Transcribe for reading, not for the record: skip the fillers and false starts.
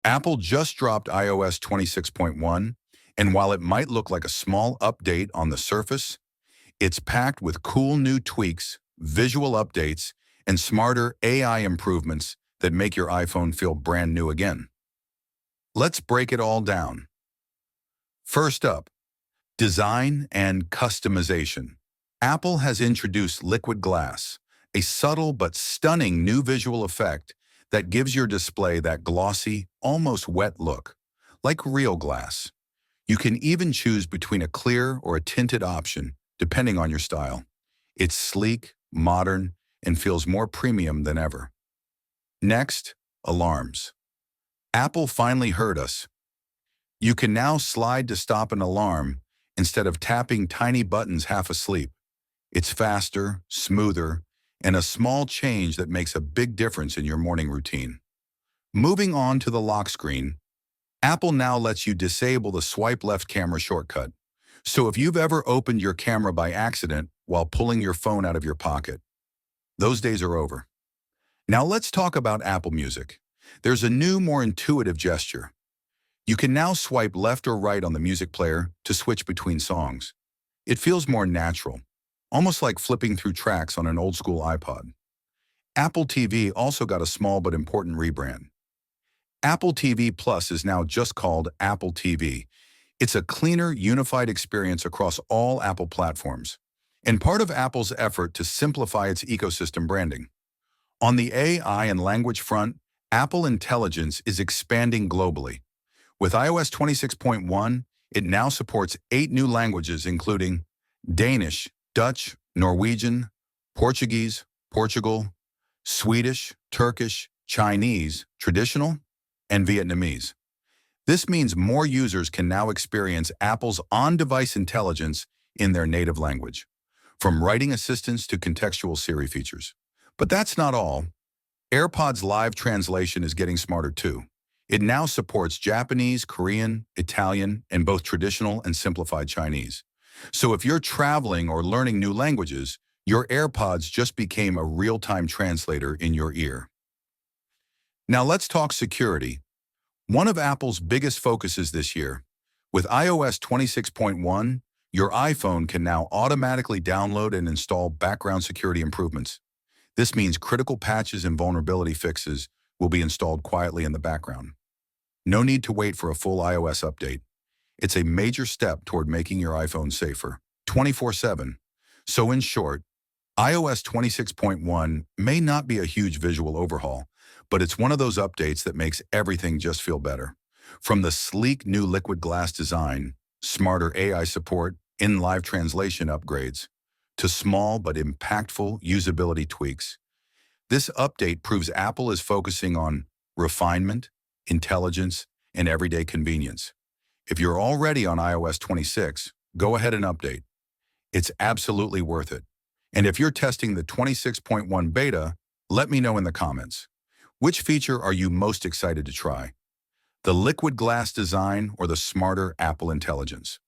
Apple just dropped iOS 26.1, and while it might look like a small update on the surface, it's packed with cool new tweaks, visual updates, and smarter AI improvements that make your iPhone feel brand new again. Let's break it all down. First up, design and customization. Apple has introduced liquid glass, a subtle but stunning new visual effect that gives your display that glossy, almost wet look, like real glass. You can even choose between a clear or a tinted option, depending on your style. It's sleek, modern, and feels more premium than ever. Next, alarms. Apple finally heard us. You can now slide to stop an alarm instead of tapping tiny buttons half asleep. It's faster, smoother, and a small change that makes a big difference in your morning routine. Moving on to the lock screen, Apple now lets you disable the swipe left camera shortcut. So if you've ever opened your camera by accident while pulling your phone out of your pocket, those days are over. Now let's talk about Apple Music. There's a new, more intuitive gesture. You can now swipe left or right on the music player to switch between songs. It feels more natural, almost like flipping through tracks on an old-school iPod. Apple TV also got a small but important rebrand. Apple TV Plus is now just called Apple TV. It's a cleaner, unified experience across all Apple platforms, and part of Apple's effort to simplify its ecosystem branding. On the AI and language front, Apple Intelligence is expanding globally. With iOS 26.1, it now supports 8 new languages, including Danish, Dutch, Norwegian, Portuguese, Portugal, Swedish, Turkish, Chinese, traditional, and Vietnamese. This means more users can now experience Apple's on-device intelligence in their native language, from writing assistants to contextual Siri features. But that's not all. AirPods live translation is getting smarter too. It now supports Japanese, Korean, Italian, and both traditional and simplified Chinese. So if you're traveling or learning new languages, your AirPods just became a real-time translator in your ear. Now let's talk security. One of Apple's biggest focuses this year. With iOS 26.1, your iPhone can now automatically download and install background security improvements. This means critical patches and vulnerability fixes will be installed quietly in the background. No need to wait for a full iOS update. It's a major step toward making your iPhone safer, 24/7. So in short, iOS 26.1 may not be a huge visual overhaul, but it's one of those updates that makes everything just feel better. From the sleek new liquid glass design, smarter AI support, in-live translation upgrades, to small but impactful usability tweaks, this update proves Apple is focusing on refinement, intelligence, and everyday convenience. If you're already on iOS 26, go ahead and update. It's absolutely worth it. And if you're testing the 26.1 beta, let me know in the comments. Which feature are you most excited to try? The liquid glass design or the smarter Apple intelligence?